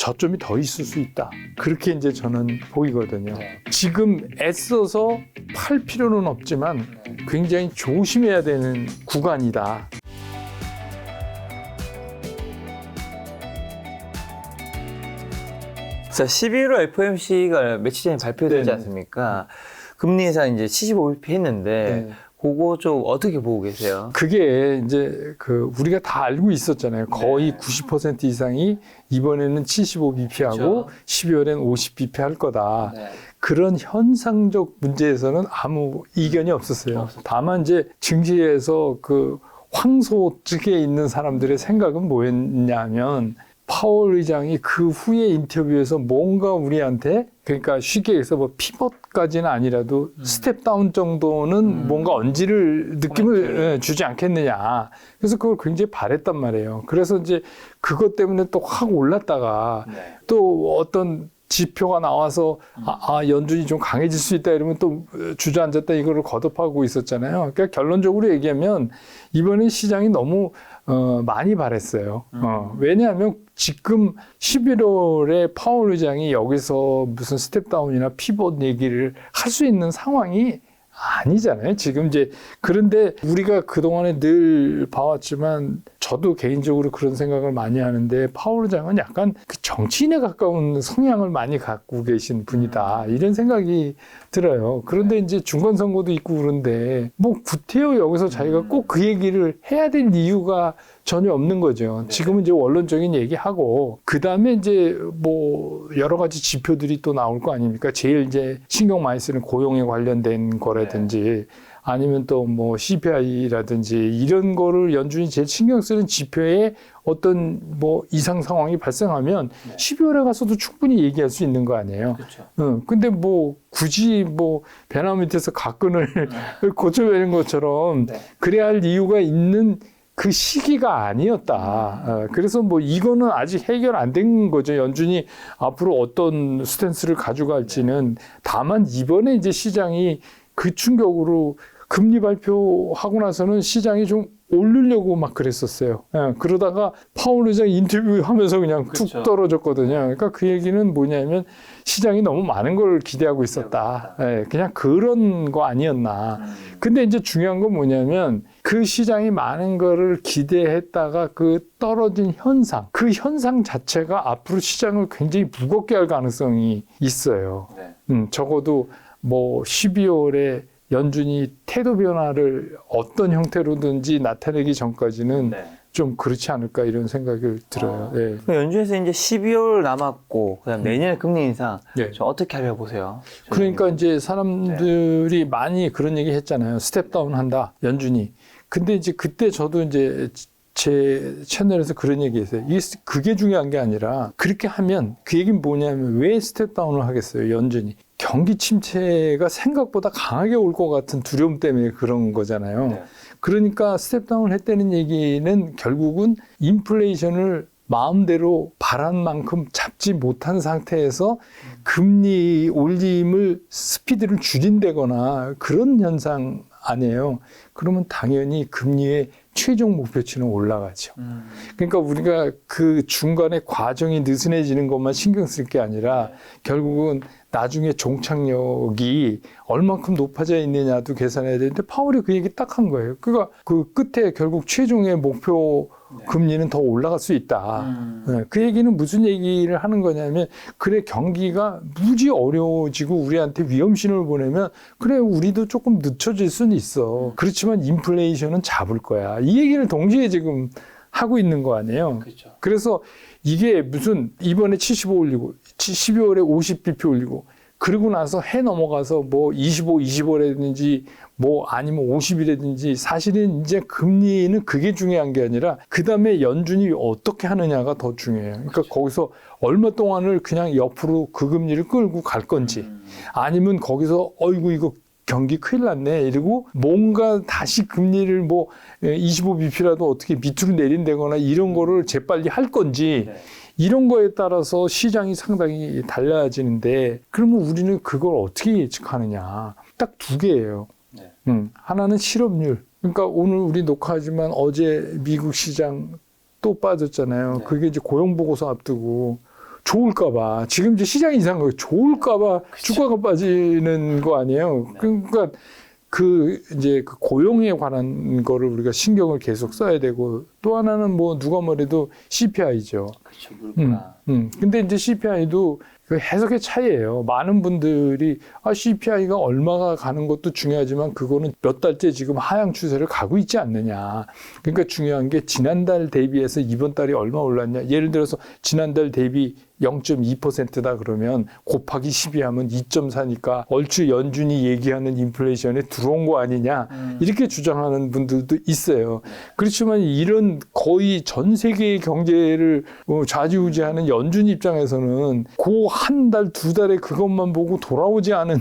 저점이 더 있을 수 있다. 그렇게 이제 저는 보이거든요. 네. 지금 애써서 팔 필요는 없지만 굉장히 조심해야 되는 구간이다. 자, 11월 FOMC가 며칠 전에 발표되지 네네. 않습니까? 금리 인상 이제 75bp 했는데 네. 그거 좀 어떻게 보고 계세요? 그게 이제 우리가 다 알고 있었잖아요. 거의 90% 이상이 이번에는 75bp하고 그렇죠. 12월엔 50bp 할 거다. 네. 그런 현상적 문제에서는 아무 이견이 없었어요. 다만 이제 증시에서 황소 측에 있는 사람들의 생각은 뭐였냐면 파월 의장이 그 후에 인터뷰에서 뭔가 우리한테 그러니까 쉽게 해서 뭐 피벗까지는 아니라도 스텝 다운 정도는 뭔가 언지를 느낌을 주지 않겠느냐. 그래서 그걸 굉장히 바랬단 말이에요. 그래서 이제 그것 때문에 또 확 올랐다가 네. 또 어떤 지표가 나와서 연준이 좀 강해질 수 있다 이러면 또 주저앉았다 이거를 거듭하고 있었잖아요. 그러니까 결론적으로 얘기하면 이번엔 시장이 너무 많이 바랬어요. 왜냐하면 지금 11월에 파월 의장이 여기서 무슨 스텝다운이나 피벗 얘기를 할 수 있는 상황이 아니잖아요. 지금 이제 그런데 우리가 그동안에 늘 봐왔지만 저도 개인적으로 그런 생각을 많이 하는데 파월 의장은 약간 그 정치인에 가까운 성향을 많이 갖고 계신 분이다. 이런 생각이 들어요. 그런데 이제 중간선거도 있고 그런데 뭐 구태여 여기서 자기가 꼭 그 얘기를 해야 될 이유가 전혀 없는 거죠. 지금은 이제 원론적인 얘기하고 그다음에 이제 뭐 여러 가지 지표들이 또 나올 거 아닙니까? 제일 이제 신경 많이 쓰는 고용에 관련된 거라든지 아니면 또 뭐 CPI라든지 이런 거를 연준이 제일 신경 쓰는 지표에 어떤 뭐 이상 상황이 발생하면 12월에 가서도 충분히 얘기할 수 있는 거 아니에요. 그렇죠. 근데 뭐 굳이 뭐 배나 밑에서 가끈을 고쳐내는 것처럼 그래야 할 이유가 있는 그 시기가 아니었다. 그래서 뭐 이거는 아직 해결 안 된 거죠. 연준이 앞으로 어떤 스탠스를 가져갈지는. 다만 이번에 이제 시장이 그 충격으로 금리 발표하고 나서는 시장이 좀 오르려고 막 그랬었어요. 그러다가 파월 의장 인터뷰하면서 그냥 툭 그렇죠. 떨어졌거든요. 그러니까 그 얘기는 뭐냐면 시장이 너무 많은 걸 기대하고 있었다. 그냥 그런 거 아니었나. 근데 이제 중요한 건 뭐냐면 그 시장이 많은 거를 기대했다가 그 떨어진 현상, 그 현상 자체가 앞으로 시장을 굉장히 무겁게 할 가능성이 있어요. 적어도 뭐 12월에 연준이 태도 변화를 어떤 형태로든지 나타내기 전까지는 좀 그렇지 않을까 이런 생각이 들어요. 네. 연준에서 이제 12월 남았고 그다음 내년에 금리 인상 좀 어떻게 하려고 보세요? 그러니까 이제 사람들이 많이 그런 얘기 했잖아요. 스텝 다운 한다 연준이. 근데 이제 그때 저도 이제 제 채널에서 그런 얘기 했어요. 그게 중요한 게 아니라 그렇게 하면 그 얘기는 뭐냐면 왜 스텝 다운을 하겠어요 연준이. 경기 침체가 생각보다 강하게 올 것 같은 두려움 때문에 그런 거잖아요. 그러니까 스텝다운을 했다는 얘기는 결국은 인플레이션을 마음대로 바란 만큼 잡지 못한 상태에서 금리 올림을 스피드를 줄인다거나 그런 현상 아니에요. 그러면 당연히 금리의 최종 목표치는 올라가죠. 그러니까 우리가 그 중간에 과정이 느슨해지는 것만 신경 쓸 게 아니라 결국은 나중에 종착역이 얼만큼 높아져 있느냐도 계산해야 되는데 파월이 그 얘기 딱 한 거예요. 그러니까 그 끝에 결국 최종의 목표 금리는 더 올라갈 수 있다. 그 얘기는 무슨 얘기를 하는 거냐면 그래 경기가 무지 어려워지고 우리한테 위험신호를 보내면 그래 우리도 조금 늦춰질 수는 있어. 그렇지만 인플레이션은 잡을 거야. 이 얘기를 동시에 지금 하고 있는 거 아니에요. 그렇죠. 그래서 이게 무슨 이번에 75 올리고 12월에 50bp 올리고 그러고 나서 해 넘어가서 뭐 25라든지 뭐 아니면 50이라든지 사실은 이제 금리는 그게 중요한 게 아니라 그 다음에 연준이 어떻게 하느냐가 더 중요해요. 그러니까 거기서 얼마 동안을 그냥 옆으로 그 금리를 끌고 갈 건지 아니면 거기서 어이구 이거 경기 큰일 났네 이러고 뭔가 다시 금리를 뭐 25bp라도 어떻게 밑으로 내린다거나 이런 거를 재빨리 할 건지 이런 거에 따라서 시장이 상당히 달라지는데 그러면 우리는 그걸 어떻게 예측하느냐. 딱 두 개예요. 하나는 실업률. 그러니까 오늘 우리 녹화하지만 어제 미국 시장 또 빠졌잖아요. 그게 이제 고용보고서 앞두고 좋을까봐 지금 이제 시장이 이상한 거예요. 좋을까봐 주가가 빠지는 거 아니에요. 그러니까 그 이제 그 고용에 관한 거를 우리가 신경을 계속 써야 되고 또 하나는 뭐 누가 뭐래도 CPI죠. 그렇죠. 물가. 근데 이제 CPI도 그 해석의 차이예요. 많은 분들이 CPI가 얼마가 가는 것도 중요하지만 그거는 몇 달째 지금 하향 추세를 가고 있지 않느냐. 그러니까 중요한 게 지난달 대비해서 이번 달이 얼마 올랐냐. 예를 들어서 지난달 대비 0.2%다 그러면 곱하기 12 하면 2.4니까 얼추 연준이 얘기하는 인플레이션에 들어온 거 아니냐. 이렇게 주장하는 분들도 있어요. 그렇지만 이런 거의 전 세계의 경제를 좌지우지하는 연준 입장에서는 그 한 달, 두 달에 그것만 보고 돌아오지 않은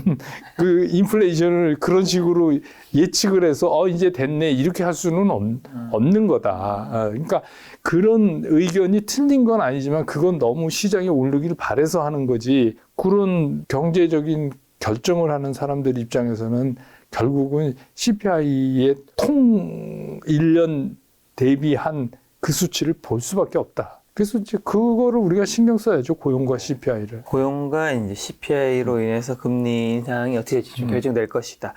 그 인플레이션을 그런 식으로 예측을 해서 이제 됐네 이렇게 할 수는 없는 거다. 그러니까 그런 의견이 틀린 건 아니지만 그건 너무 시장에 오르기를 바라서 하는 거지. 그런 경제적인 결정을 하는 사람들 입장에서는 결국은 CPI의 통 1년 대비한 그 수치를 볼 수밖에 없다. 그래서 이제 그거를 우리가 신경 써야죠. 고용과 CPI를. 고용과 이제 CPI로 인해서 금리 인상이 어떻게 될지 좀 결정될 것이다.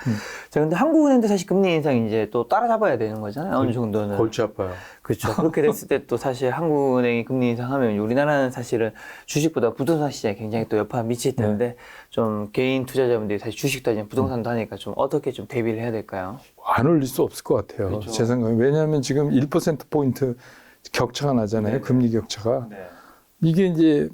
자, 근데 한국은행도 사실 금리 인상 이제 또 따라잡아야 되는 거잖아요. 어느 정도는. 골치 아파요. 그렇죠. 그렇게 됐을 때 또 사실 한국은행이 금리 인상하면 우리나라는 사실은 주식보다 부동산 시장에 굉장히 또 여파가 미칠 텐데 좀 개인 투자자분들이 사실 주식도 아니라 부동산도 하니까 좀 어떻게 좀 대비를 해야 될까요? 안 올릴 수 없을 것 같아요. 그렇죠. 제 생각에. 왜냐하면 지금 1%포인트 격차가 나잖아요. 네. 금리 격차가. 네. 이게 이제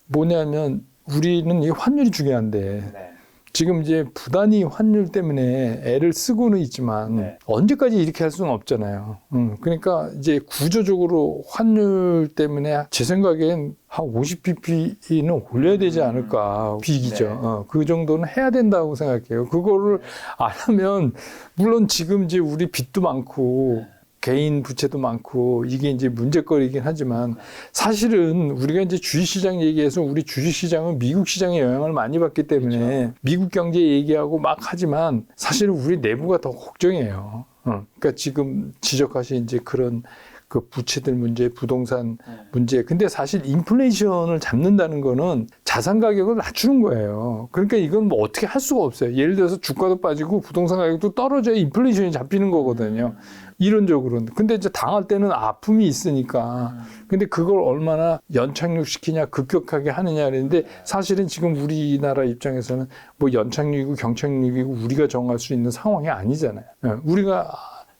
뭐냐면 우리는 이 환율이 중요한데 네. 지금 이제 부단히 환율 때문에 애를 쓰고는 있지만 네. 언제까지 이렇게 할 수는 없잖아요. 그러니까 이제 구조적으로 환율 때문에 제 생각엔 한 50bp는 올려야 되지 않을까. 빅이죠. 네. 그 정도는 해야 된다고 생각해요. 그거를 안 하면 물론 지금 이제 우리 빚도 많고 개인 부채도 많고 이게 이제 문제거리긴 하지만 사실은 우리가 이제 주식시장 얘기해서 우리 주식시장은 미국 시장에 영향을 많이 받기 때문에 그렇죠. 미국 경제 얘기하고 막 하지만 사실은 우리 내부가 더 걱정이에요. 그러니까 지금 지적하신 이제 그런 그 부채들 문제, 부동산 문제. 근데 사실 인플레이션을 잡는다는 거는 자산 가격을 낮추는 거예요. 그러니까 이건 뭐 어떻게 할 수가 없어요. 예를 들어서 주가도 빠지고 부동산 가격도 떨어져야 인플레이션이 잡히는 거거든요. 이론적으로는. 근데 이제 당할 때는 아픔이 있으니까. 근데 그걸 얼마나 연착륙시키냐, 급격하게 하느냐 그랬는데 사실은 지금 우리나라 입장에서는 뭐 연착륙이고 경착륙이고 우리가 정할 수 있는 상황이 아니잖아요. 우리가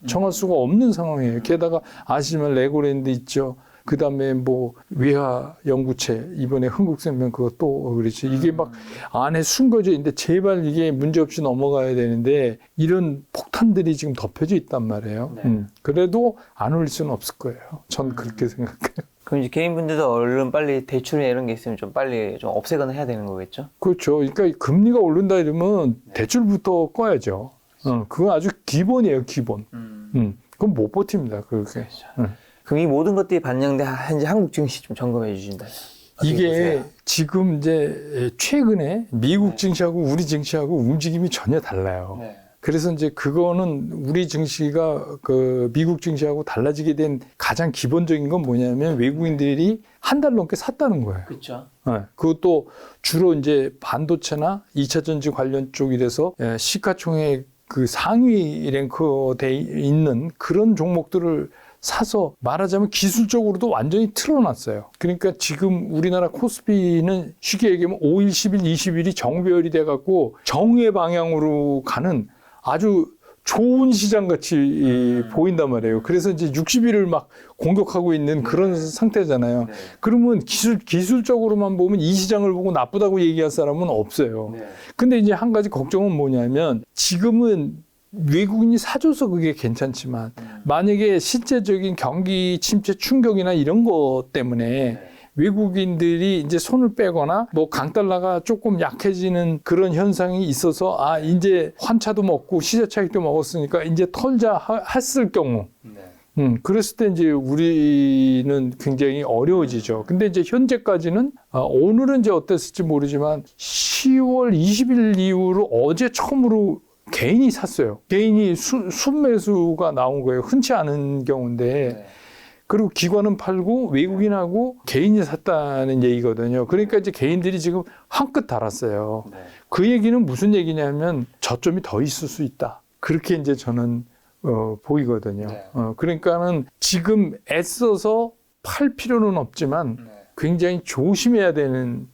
정할 수가 없는 상황이에요. 게다가 아시지만 레고랜드 있죠. 그 다음에 뭐 외화 연구체 이번에 흥국생명 그것도 그렇지. 이게 막 안에 숨겨져 있는데 제발 이게 문제없이 넘어가야 되는데 이런 폭탄들이 지금 덮여져 있단 말이에요. 네. 그래도 안 올릴 수는 없을 거예요. 전 그렇게 생각해요. 그럼 이제 개인분들도 얼른 빨리 대출이나 이런 게 있으면 좀 빨리 좀 없애거나 해야 되는 거겠죠? 그렇죠. 그러니까 금리가 오른다 이러면 대출부터 꺼야죠. 그건 아주 기본이에요, 기본. 그건 못 버팁니다, 그렇게. 그럼 이 모든 것들이 반영돼 현재 한국 증시 좀 점검해 주신다면 이게 보세요? 지금 이제 최근에 미국 증시하고 우리 증시하고 움직임이 전혀 달라요. 네. 그래서 이제 그거는 우리 증시가 그 미국 증시하고 달라지게 된 가장 기본적인 건 뭐냐면 외국인들이 한 달 넘게 샀다는 거예요. 그렇죠. 그것도 주로 이제 반도체나 2차 전지 관련 쪽이라서 시가총액 그 상위 랭크돼 있는 그런 종목들을 사서 말하자면 기술적으로도 완전히 틀어놨어요. 그러니까 지금 우리나라 코스피는 쉽게 얘기하면 5일, 10일, 20일이 정배열이 돼갖고 정의 방향으로 가는 아주 좋은 시장같이 보인단 말이에요. 그래서 이제 60일을 막 공격하고 있는 그런 상태잖아요. 네. 그러면 기술적으로만 보면 이 시장을 보고 나쁘다고 얘기할 사람은 없어요. 네. 근데 이제 한 가지 걱정은 뭐냐면 지금은 외국인이 사줘서 그게 괜찮지만 만약에 실제적인 경기 침체 충격이나 이런 것 때문에 외국인들이 이제 손을 빼거나 뭐 강달러가 조금 약해지는 그런 현상이 있어서 이제 환차도 먹고 시세 차익도 먹었으니까 이제 털자 했을 경우 그랬을 때 이제 우리는 굉장히 어려워지죠. 근데 이제 현재까지는 오늘은 이제 어땠을지 모르지만 10월 20일 이후로 어제 처음으로 개인이 샀어요. 개인이 순매수가 나온 거예요. 흔치 않은 경우인데 그리고 기관은 팔고 외국인하고 개인이 샀다는 얘기거든요. 그러니까 이제 개인들이 지금 한끗 달았어요. 네. 그 얘기는 무슨 얘기냐면 저점이 더 있을 수 있다. 그렇게 이제 저는 보이거든요. 네. 그러니까는 지금 애써서 팔 필요는 없지만 네. 굉장히 조심해야 되는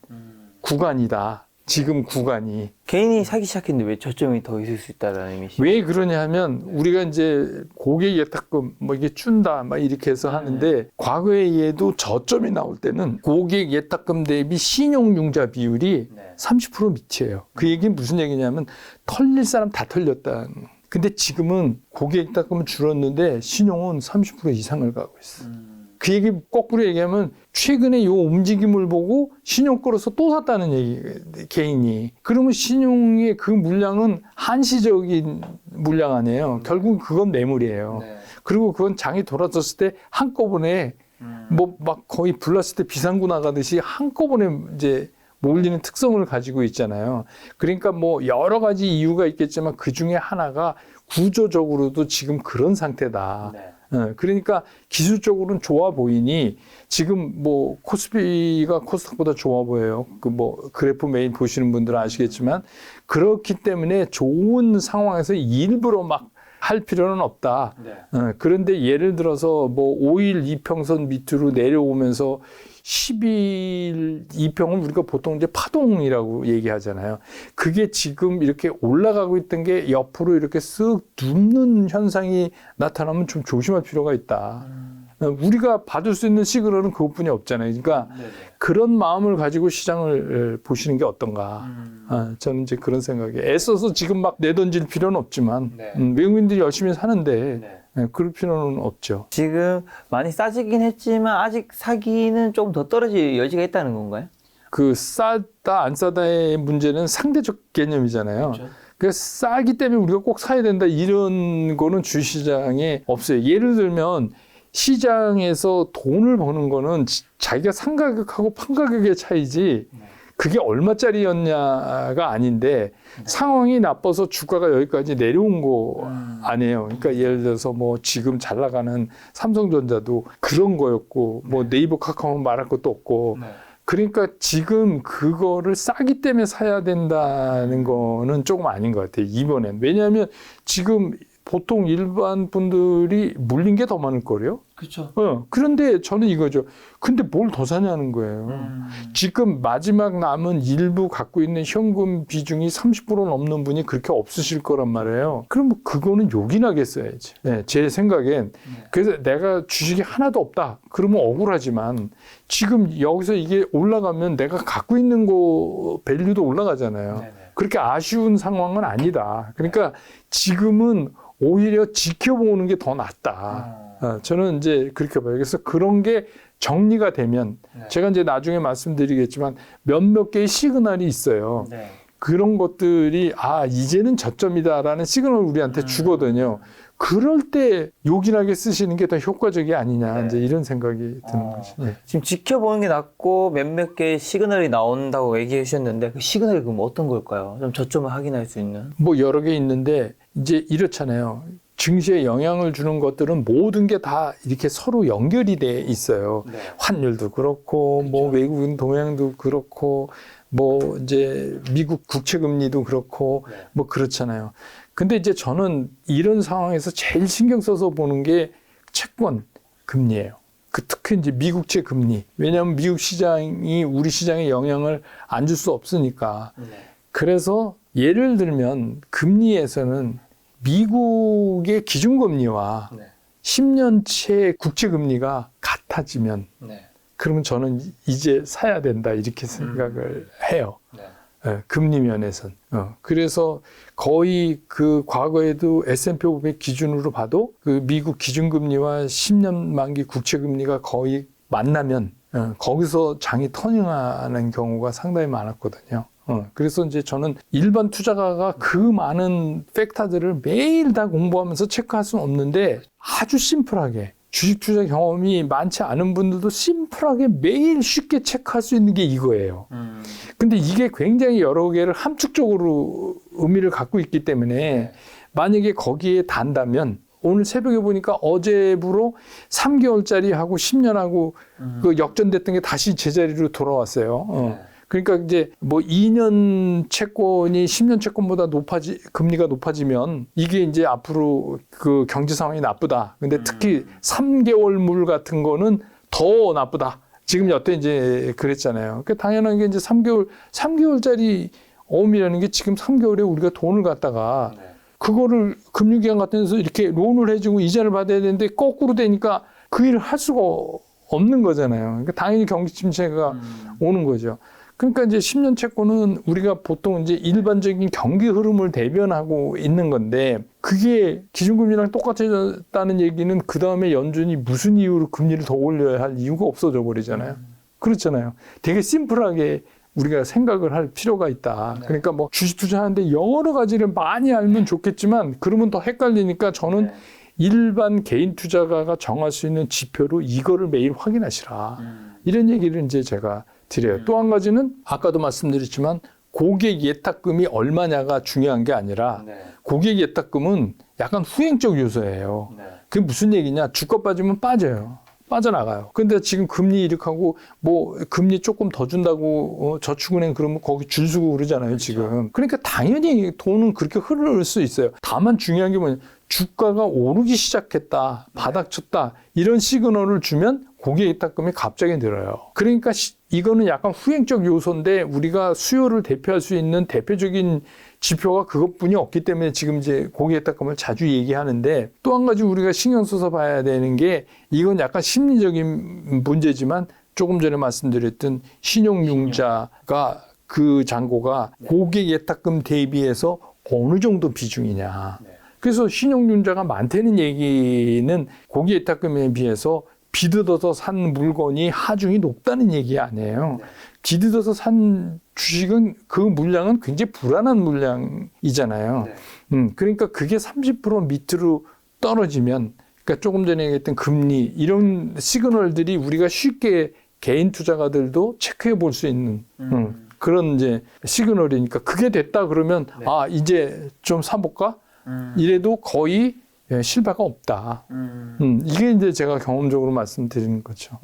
구간이다. 지금 구간이. 개인이 사기 시작했는데 왜 저점이 더 있을 수 있다라는 의미시죠? 왜 그러냐 하면 우리가 이제 고객 예탁금 뭐 이게 준다 막 이렇게 해서 하는데 과거에 얘도 저점이 나올 때는 고객 예탁금 대비 신용융자 비율이 네. 30% 밑이에요. 그 얘기는 무슨 얘기냐면 털릴 사람 다 털렸다는. 근데 지금은 고객 예탁금은 줄었는데 신용은 30% 이상을 가고 있어. 그 얘기 거꾸로 얘기하면 최근에 요 움직임을 보고 신용 끌어서 또 샀다는 얘기, 개인이. 그러면 신용의 그 물량은 한시적인 물량 아니에요. 결국 그건 매물이에요. 네. 그리고 그건 장이 돌아섰을 때 한꺼번에 뭐 막 거의 불났을 때 비상구 나가듯이 한꺼번에 이제 몰리는 특성을 가지고 있잖아요. 그러니까 뭐 여러 가지 이유가 있겠지만 그 중에 하나가 구조적으로도 지금 그런 상태다. 네. 그러니까 기술적으로는 좋아 보이니 지금 뭐 코스피가 코스닥보다 좋아 보여요. 그 뭐 그래프 메인 보시는 분들은 아시겠지만 그렇기 때문에 좋은 상황에서 일부러 막 할 필요는 없다. 네. 그런데 예를 들어서 뭐 5일 이평선 밑으로 내려오면서 10일 이평은 우리가 보통 이제 파동이라고 얘기하잖아요. 그게 지금 이렇게 올라가고 있던 게 옆으로 이렇게 쓱 눕는 현상이 나타나면 좀 조심할 필요가 있다. 우리가 받을 수 있는 시그널은 그것뿐이 없잖아요. 그러니까 네네. 그런 마음을 가지고 시장을 보시는 게 어떤가. 저는 이제 그런 생각에 애써서 지금 막 내던질 필요는 없지만 네. 외국인들이 열심히 사는데 네. 그럴 필요는 없죠. 지금 많이 싸지긴 했지만 아직 사기는 조금 더 떨어질 여지가 있다는 건가요? 그 싸다 안 싸다의 문제는 상대적 개념이잖아요. 그렇죠. 그래서 싸기 때문에 우리가 꼭 사야 된다 이런 거는 주시장에 없어요. 예를 들면 시장에서 돈을 버는 거는 자기가 산 가격하고 판 가격의 차이지 그게 얼마짜리였냐가 아닌데 상황이 나빠서 주가가 여기까지 내려온 거 아니에요. 그러니까 예를 들어서 뭐 지금 잘 나가는 삼성전자도 그런 거였고 뭐 네이버 카카오 말할 것도 없고 그러니까 지금 그거를 싸기 때문에 사야 된다는 거는 조금 아닌 것 같아요. 이번엔. 왜냐하면 지금 보통 일반 분들이 물린 게 더 많을 거래요. 그렇죠. 그런데 저는 이거죠. 근데 뭘 더 사냐는 거예요. 지금 마지막 남은 일부 갖고 있는 현금 비중이 30% 넘는 분이 그렇게 없으실 거란 말이에요. 그럼 뭐 그거는 요긴하겠어야지. 네, 제 생각엔. 그래서 내가 주식이 하나도 없다. 그러면 억울하지만 지금 여기서 이게 올라가면 내가 갖고 있는 거 밸류도 올라가잖아요. 네네. 그렇게 아쉬운 상황은 아니다. 그러니까 지금은 오히려 지켜보는 게 더 낫다. 저는 이제 그렇게 봐요. 그래서 그런 게 정리가 되면 제가 이제 나중에 말씀드리겠지만 몇몇 개의 시그널이 있어요. 네. 그런 것들이 이제는 저점이다라는 시그널을 우리한테 주거든요. 그럴 때 요긴하게 쓰시는 게 더 효과적이 아니냐 이제 이런 생각이 드는 거죠. 네. 지금 지켜보는 게 낫고 몇몇 개의 시그널이 나온다고 얘기해 주셨는데 그 시그널이 그럼 어떤 걸까요? 좀 저점을 확인할 수 있는? 뭐 여러 개 있는데 이제 이렇잖아요. 증시에 영향을 주는 것들은 모든 게 다 이렇게 서로 연결이 돼 있어요. 네. 환율도 그렇고, 뭐 외국인 동향도 그렇고, 뭐 이제 미국 국채 금리도 그렇고, 뭐 그렇잖아요. 근데 이제 저는 이런 상황에서 제일 신경 써서 보는 게 채권 금리예요. 특히 이제 미국채 금리. 왜냐하면 미국 시장이 우리 시장에 영향을 안 줄 수 없으니까. 그래서 예를 들면 금리에서는 미국의 기준금리와 10년채 국채금리가 같아지면 그러면 저는 이제 사야 된다 이렇게 생각을 해요. 금리 면에선. 그래서 거의 그 과거에도 S&P 500 기준으로 봐도 그 미국 기준금리와 10년 만기 국채금리가 거의 만나면 거기서 장이 터닝하는 경우가 상당히 많았거든요. 그래서 이제 저는 일반 투자가가 그 많은 팩터들을 매일 다 공부하면서 체크할 수는 없는데 아주 심플하게 주식 투자 경험이 많지 않은 분들도 심플하게 매일 쉽게 체크할 수 있는 게 이거예요. 근데 이게 굉장히 여러 개를 함축적으로 의미를 갖고 있기 때문에 만약에 거기에 단다면 오늘 새벽에 보니까 어제부로 3개월짜리하고 10년하고 그 역전됐던 게 다시 제자리로 돌아왔어요. 네. 그러니까 이제 뭐 2년 채권이 10년 채권보다 금리가 높아지면 이게 이제 앞으로 그 경제 상황이 나쁘다. 근데 특히 3개월물 같은 거는 더 나쁘다. 지금 여태 이제 그랬잖아요. 그러니까 당연한 게 이제 3개월짜리 어음이라는 게 지금 3개월에 우리가 돈을 갖다가 그거를 금융기관 같은 데서 이렇게 론을 해주고 이자를 받아야 되는데 거꾸로 되니까 그 일을 할 수가 없는 거잖아요. 그러니까 당연히 경기 침체가 오는 거죠. 그러니까 이제 10년 채권은 우리가 보통 이제 일반적인 경기 흐름을 대변하고 있는 건데 그게 기준금리랑 똑같아졌다는 얘기는 그 다음에 연준이 무슨 이유로 금리를 더 올려야 할 이유가 없어져 버리잖아요. 그렇잖아요. 되게 심플하게 우리가 생각을 할 필요가 있다. 네. 그러니까 뭐 주식 투자하는데 여러 가지를 많이 알면 좋겠지만 그러면 더 헷갈리니까 저는 일반 개인 투자가가 정할 수 있는 지표로 이거를 매일 확인하시라. 이런 얘기를 이제 제가 드려요. 또 한 가지는 아까도 말씀드렸지만 고객 예탁금이 얼마냐가 중요한 게 아니라 고객 예탁금은 약간 후행적 요소예요. 그게 무슨 얘기냐? 주가 빠지면 빠져요. 빠져나가요. 근데 지금 금리 이렇게하고 뭐 금리 조금 더 준다고 저축은행 그러면 거기 줄 서고 그러잖아요, 지금. 그러니까 당연히 돈은 그렇게 흐를 수 있어요. 다만 중요한 게 뭐냐? 주가가 오르기 시작했다, 바닥쳤다 이런 시그널을 주면 고객 예탁금이 갑자기 늘어요. 그러니까 이거는 약간 후행적 요소인데 우리가 수요를 대표할 수 있는 대표적인 지표가 그것뿐이 없기 때문에 지금 이제 고객 예탁금을 자주 얘기하는데 또 한 가지 우리가 신경 써서 봐야 되는 게 이건 약간 심리적인 문제지만 조금 전에 말씀드렸던 신용융자가 그 잔고가 고객 예탁금 대비해서 어느 정도 비중이냐. 그래서 신용융자가 많다는 얘기는 고객 예탁금에 비해서 비뜯어서 산 물건이 하중이 높다는 얘기 아니에요. 비뜯어서 산 주식은 그 물량은 굉장히 불안한 물량이잖아요. 그러니까 그게 30% 밑으로 떨어지면 그러니까 조금 전에 얘기했던 금리 이런 시그널들이 우리가 쉽게 개인 투자가들도 체크해 볼 수 있는 그런 이제 시그널이니까 그게 됐다 그러면 아 이제 좀 사볼까? 이래도 거의 실패가 없다. 이게 이제 제가 경험적으로 말씀드리는 거죠.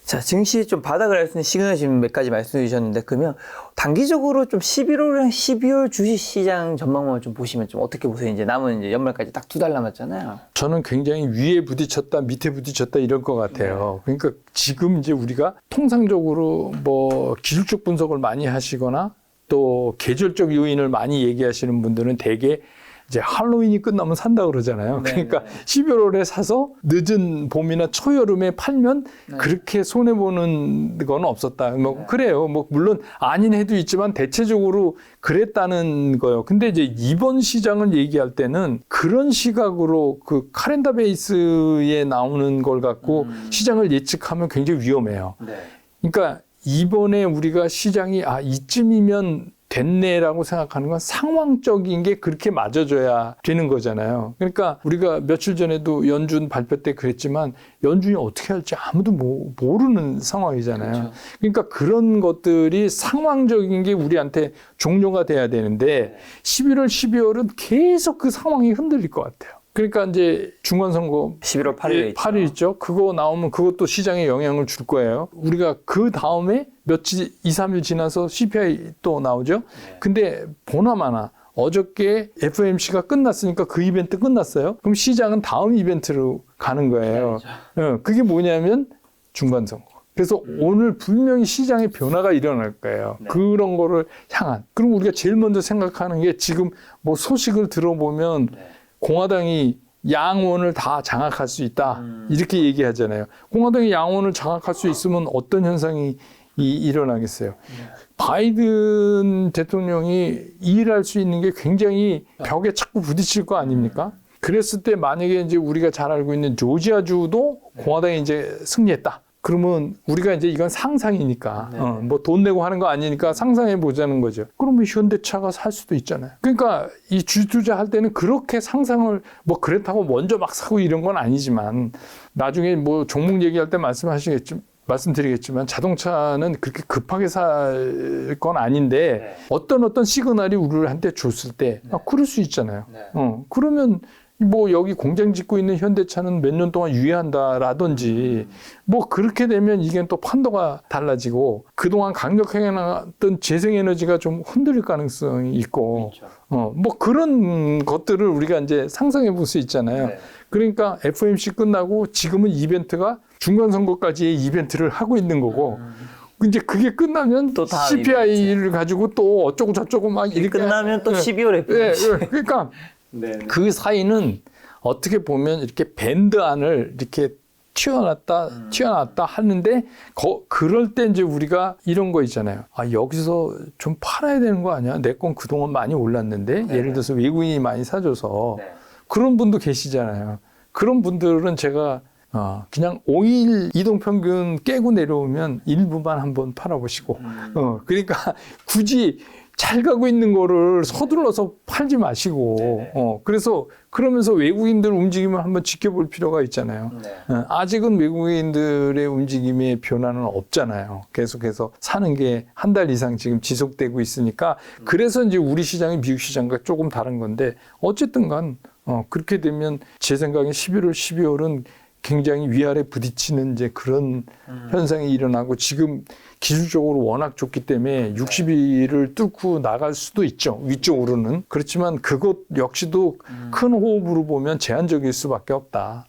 자, 증시 좀 바닥을 할 수 있는 시그널 지금 몇 가지 말씀해 주셨는데 그러면 단기적으로 좀 11월이랑 12월 주식 시장 전망만 좀 보시면 좀 어떻게 보세요? 이제 남은 이제 연말까지 딱 2달 남았잖아요. 저는 굉장히 위에 부딪혔다, 밑에 부딪혔다 이럴 것 같아요. 그러니까 지금 이제 우리가 통상적으로 뭐 기술적 분석을 많이 하시거나 또 계절적 요인을 많이 얘기하시는 분들은 대개 이제 할로윈이 끝나면 산다 그러잖아요. 그러니까 11월에 사서 늦은 봄이나 초여름에 팔면 그렇게 손해보는 건 없었다. 뭐 그래요. 뭐 물론 아닌 해도 있지만 대체적으로 그랬다는 거예요. 근데 이제 이번 시장을 얘기할 때는 그런 시각으로 그 카렌더 베이스에 나오는 걸 갖고 시장을 예측하면 굉장히 위험해요. 그러니까 이번에 우리가 시장이 이쯤이면 됐네라고 생각하는 건 상황적인 게 그렇게 맞아줘야 되는 거잖아요. 그러니까 우리가 며칠 전에도 연준 발표 때 그랬지만 연준이 어떻게 할지 아무도 모르는 상황이잖아요. 그렇죠. 그러니까 그런 것들이 상황적인 게 우리한테 종료가 돼야 되는데 11월, 12월은 계속 그 상황이 흔들릴 것 같아요. 그러니까 이제 중간선거 11월 8일에 8일 있죠. 그거 나오면 그것도 시장에 영향을 줄 거예요. 우리가 그 다음에 2, 3일 지나서 CPI 또 나오죠. 근데 보나마나 어저께 FOMC가 끝났으니까 그 이벤트 끝났어요. 그럼 시장은 다음 이벤트로 가는 거예요. 그게 뭐냐면 중간선거. 그래서 오늘 분명히 시장에 변화가 일어날 거예요. 그런 거를 향한. 그럼 우리가 제일 먼저 생각하는 게 지금 뭐 소식을 들어보면 공화당이 양원을 다 장악할 수 있다. 이렇게 얘기하잖아요. 공화당이 양원을 장악할 수 있으면 어떤 현상이 일어나겠어요. 바이든 대통령이 일할 수 있는 게 굉장히 벽에 자꾸 부딪힐 거 아닙니까? 그랬을 때 만약에 이제 우리가 잘 알고 있는 조지아주도 공화당이 이제 승리했다. 그러면 우리가 이제 이건 상상이니까 뭐 돈 내고 하는 거 아니니까 상상해 보자는 거죠. 그러면 현대차가 살 수도 있잖아요. 그러니까 이 주식 투자할 때는 그렇게 상상을 뭐 그렇다고 먼저 막 사고 이런 건 아니지만 나중에 뭐 종목 얘기할 때 말씀드리겠지만 자동차는 그렇게 급하게 살 건 아닌데 어떤 시그널이 우리한테 줬을 때 그럴 수 있잖아요. 그러면 뭐 여기 공장 짓고 있는 현대차는 몇 년 동안 유예한다라든지 뭐 그렇게 되면 이게 또 판도가 달라지고 그동안 강력하게 나왔던 재생에너지가 좀 흔들릴 가능성이 있고 그렇죠. 뭐 그런 것들을 우리가 이제 상상해 볼 수 있잖아요. 네. 그러니까 FOMC 끝나고 지금은 이벤트가 중간 선거까지의 이벤트를 하고 있는 거고 이제 그게 끝나면 또 다음 CPI를 가지고 또 어쩌고 저쩌고 막 이렇게 끝나면 또 예. 12월에 예, 그러니까 네. 그 사이는 어떻게 보면 이렇게 밴드 안을 이렇게 튀어놨다 하는데 그럴 때 이제 우리가 이런 거 있잖아요. 아, 여기서 좀 팔아야 되는 거 아니야? 내 건 그동안 많이 올랐는데 네. 예를 들어서 외국인이 많이 사줘서 네. 그런 분도 계시잖아요. 그런 분들은 제가 그냥 5일 이동평균 깨고 내려오면 일부만 한번 팔아보시고 그러니까 굳이 잘 가고 있는 거를 서둘러서 팔지 마시고 그래서 그러면서 외국인들 움직임을 한번 지켜볼 필요가 있잖아요. 네. 아직은 외국인들의 움직임의 변화는 없잖아요. 계속해서 사는 게 한 달 이상 지금 지속되고 있으니까 그래서 이제 우리 시장이 미국 시장과 조금 다른 건데 어쨌든 간 그렇게 되면 제 생각에 11월, 12월은 굉장히 위아래 부딪히는 이제 그런 현상이 일어나고 지금 기술적으로 워낙 좋기 때문에 60일을 뚫고 나갈 수도 있죠. 위쪽으로는. 그렇지만 그것 역시도 큰 호흡으로 보면 제한적일 수밖에 없다.